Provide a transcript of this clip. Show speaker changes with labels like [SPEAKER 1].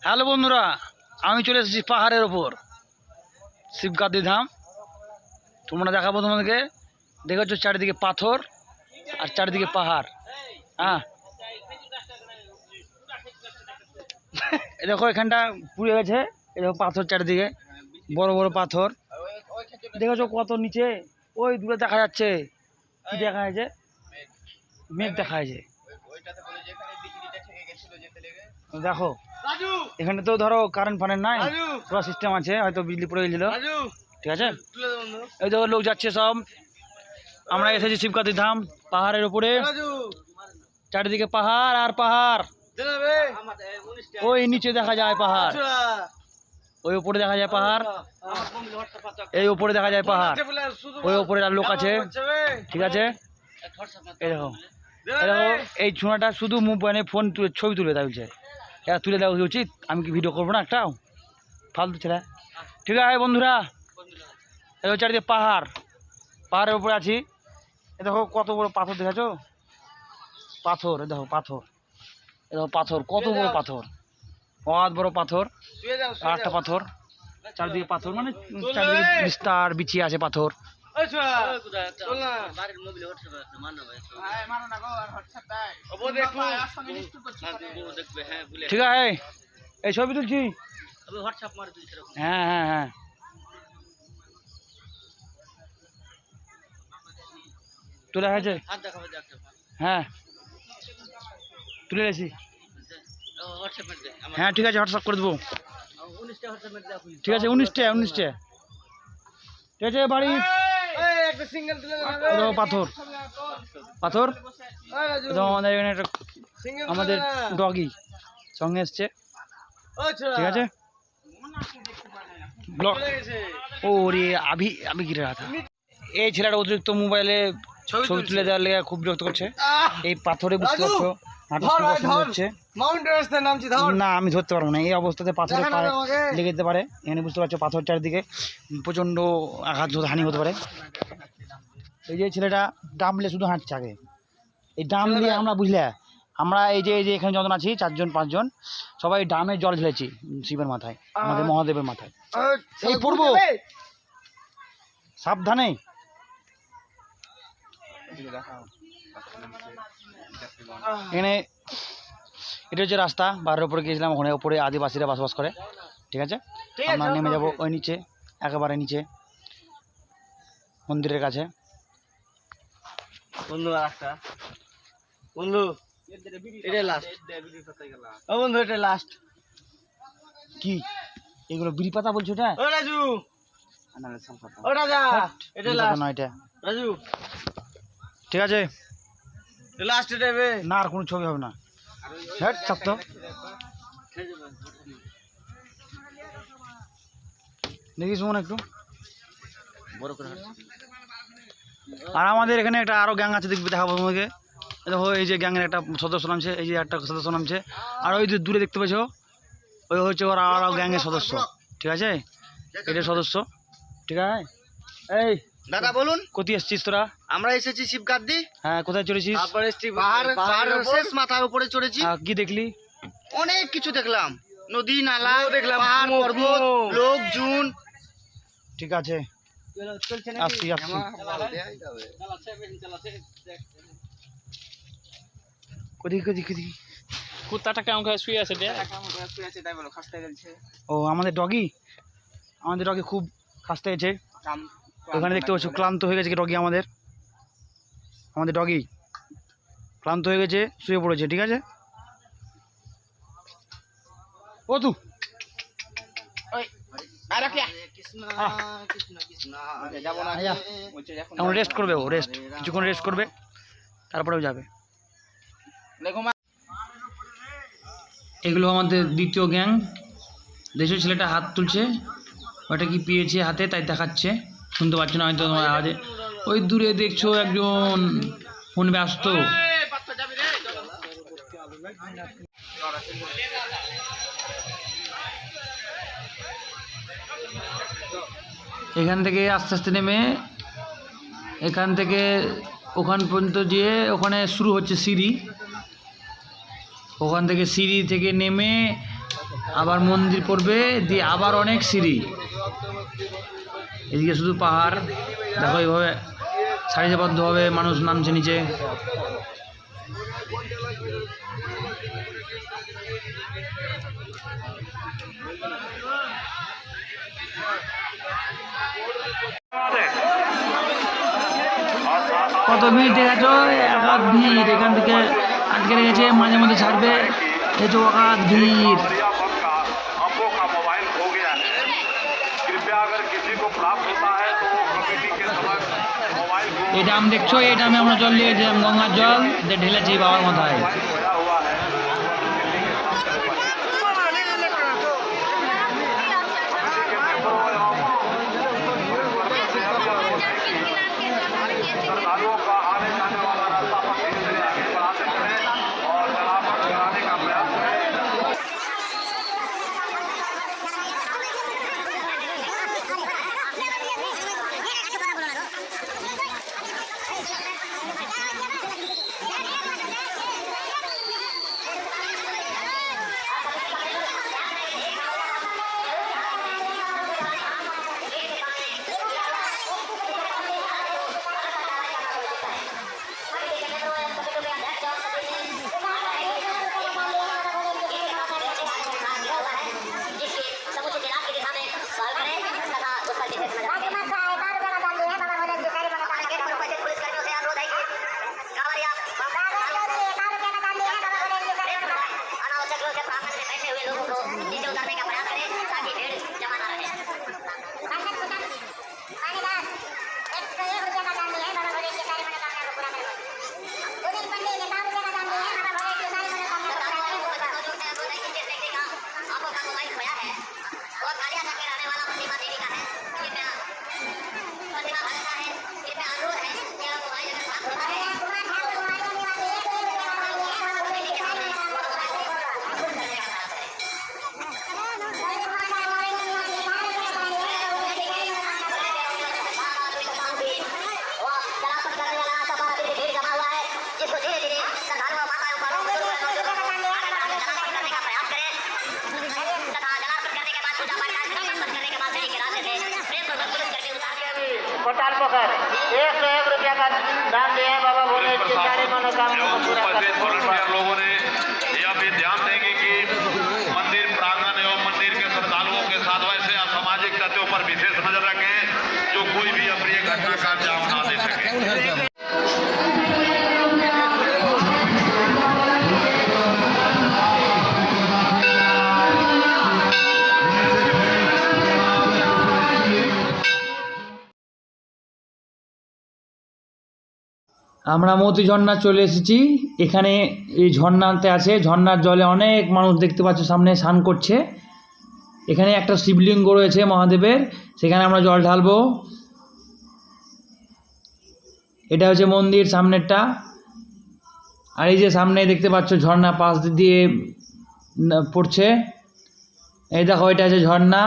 [SPEAKER 1] Hello বন্ধুরা, আমি চলে এসেছি পাহাড়ের ওপর শিবগাদি ধাম। তোমরা দেখাবো তোমাদেরকে। দেখেছো চারিদিকে পাথর আর চারিদিকে পাহাড়। হ্যাঁ, এই দেখো এখানটা পুড়ে গেছে। এই দেখো পাথর চারিদিকে, বড় বড় পাথর। দেখেছো কত নিচে, ওই দূরে দেখা যাচ্ছে। কি দেখা যাচ্ছে? মেঘ দেখা যাচ্ছে। দেখো এখানে তো ধরো কারেন্ট ফারেন্ট নাই, পুরো সিস্টেম আছে, হয়তো বিজলি পড়ে গেছিল। ঠিক আছে, এই দেখো লোক যাচ্ছে সব। আমরা এসেছি শিবগাদি ধাম পাহাড়ের উপরে। চারিদিকে পাহাড় আর পাহাড়। ওই নিচে দেখা যায় পাহাড়, ওই উপরে দেখা যায় পাহাড়, এই উপরে দেখা যায় পাহাড়, ওই উপরে আর লোক আছে। ঠিক আছে, এই দেখো এই দেখো এই ছোঁয়াটা শুধু মোবাইলে ফোন তুলে ছবি তুলে দেওয়া হচ্ছে। এটা তুলে দেওয়া উচিত। আমি কি ভিডিও করবো না একটাও? ফালতু ছেলে। ঠিক আছে বন্ধুরা, এই চারিদিকে পাহাড়, পাহাড়ের উপরে আছি। এ দেখো কত বড় পাথর দেখেছো? পাথর, এ দেখো পাথর, এ দেখো পাথর, কত বড় পাথর, অত বড় পাথর। আর একটা পাথর, চারিদিকে পাথর, মানে চারিদিকে বিস্তার বিছিয়ে আছে পাথর। ঠিক আছে, এই ছবি তুলছি। হ্যাঁ হ্যাঁ হ্যাঁ, তুলে হয়েছে। হ্যাঁ তুলে গেছি। হ্যাঁ ঠিক আছে, হোয়াটসঅ্যাপ করে দেবো। ঠিক আছে, 19টা। ঠিক আছে বাড়ি। পাথর পাথর, আমাদের এখানে একটা আমাদের ডগি সঙ্গে এসছে। ঠিক আছে, ব্লক। ও রে আবি গিরে রাখা। এই ছেলেটা অতিরিক্ত মোবাইলে ছবি তুলে দেওয়ার লেগে খুব বিরক্ত করছে। এই পাথরে বুঝতে পারছো হচ্ছে না, আমি ধরতে পারবো না। এই অবস্থাতে পাথরে পায়ে লেগে যেতে পারে। এখানে বুঝতে পারছো পাথর চারিদিকে প্রচণ্ড আঘাত হানি হতে পারে। এই যে ছেলেটা ডামলে শুধু হাঁটছে আগে। এই ডাম দিয়ে আমরা এই যে এখানে যখন আছি 4-5 জন সবাই ডামে জল ঢেলেছি শিবের মাথায়, আমাদের মহাদেবের মাথায়। এই পড়বো, সাবধানে। এখানে এটা হচ্ছে রাস্তা। বাড়ির উপরে গিয়েছিলাম, ওখানে উপরে আদিবাসীরা বসবাস করে। ঠিক আছে, আমরা নেমে যাবো ওই নিচে, একেবারে নিচে মন্দিরের কাছে। বন্ধু এটা লাস্ট। কি এগুলো বিড়ি পাতা বলছো? ঠিক আছে, না আর কোনো ছবি হবে না। দেখিস মনে একটু বড় করে। আর আমাদের এখানে একটা আরো গ্যাং আছে, দেখবে, দেখাবো তোমাকে। দেখো এই যে গ্যাংয়ের একটা সদস্য নামছে, এই যে একটা সদস্য নামছে। আর ওই যে দূরে দেখতে পাচ্ছ, ওই হচ্ছে ওরা আরো গ্যাংয়ের সদস্য। ঠিক আছে, এটা সদস্য। ঠিক আছে, এই দাদা বলুন, কোথায় এসছিস তোরা? আমরা এসেছি শিবগাদি। হ্যাঁ, কোথায় চড়েছিস? মাথার উপরে চড়েছি। কি দেখলি? অনেক কিছু দেখলাম, নদী নালা দেখলাম, পাহাড় পর্বত, লোকজন। ঠিক আছে, আসছি। কুত্তাটা কেমন করে শুয়ে আছে? ও আমাদের ডগি খুব খাসতে গেছে। ওখানে দেখতে পাচ্ছ ক্লান্ত হয়ে গেছে ডগি। আমাদের ডগি ক্লান্ত হয়ে গেছে, শুয়ে পড়েছে। ঠিক আছে, ও তু এখন রেস্ট করবে, ও কিছুক্ষণ রেস্ট করবে, তারপরেও যাবে। এগুলো আমাদের দ্বিতীয় গ্যাং। দেশের ছেলেটা হাত তুলছে, ওটা কি পেয়েছে হাতে তাই দেখাচ্ছে। শুনতে পাচ্ছ না হয়তো তোমার আওয়াজে। ওই দূরে দেখছো একজন ফোন ব্যস্ত। এখান থেকে আস্তে আস্তে নেমে এখান থেকে ওখান পর্যন্ত যেয়ে ওখানে শুরু হচ্ছে সিঁড়ি। ওখান থেকে সিঁড়ি থেকে নেমে আবার মন্দির পড়বে, দিয়ে আবার অনেক সিঁড়ি, এদিকে শুধু পাহাড়। দেখো এইভাবে সারিবদ্ধভাবে মানুষ নামছে নিচে। কত ভিড় দেখেছ, একাত ভিড়, এখান থেকে আটকে রেখেছে, মাঝে মধ্যে ছাড়বে, এই তো একাত ভিড়। এই ডাম দেখছো, এই ডামে আমরা জল নিয়ে গঙ্গার জল ঢেলেছি বাবার মাথায়।
[SPEAKER 2] कोटाल पोखर 101 रुपया का दान दिया है बाबा भोले की सारी मनोकामना को पूरा करने।
[SPEAKER 3] लोगों ने यह भी ध्यान देंगे कि मंदिर प्रांगण एवं मंदिर के श्रद्धालुओं के साथ वैसे असामाजिक तत्वों पर विशेष नजर रखें जो कोई भी अप्रिय घटना का अंजाम ना दे सके।
[SPEAKER 1] আমরা মতি ঝর্ণা চলে এসেছি। এখানে এই ঝর্ণাতে আছে, ঝর্ণার জলে অনেক মানুষ দেখতে পাচ্ছ সামনে স্নান করছে। এখানে একটা শিবলিঙ্গ রয়েছে মহাদেবের, সেখানে আমরা জল ঢালবো। এটা হচ্ছে মন্দির সামনেরটা। আর এই যে সামনে দেখতে পাচ্ছ ঝর্ণা পাশ দিয়ে পড়ছে, এই দেখো এটা হচ্ছে ঝর্ণা।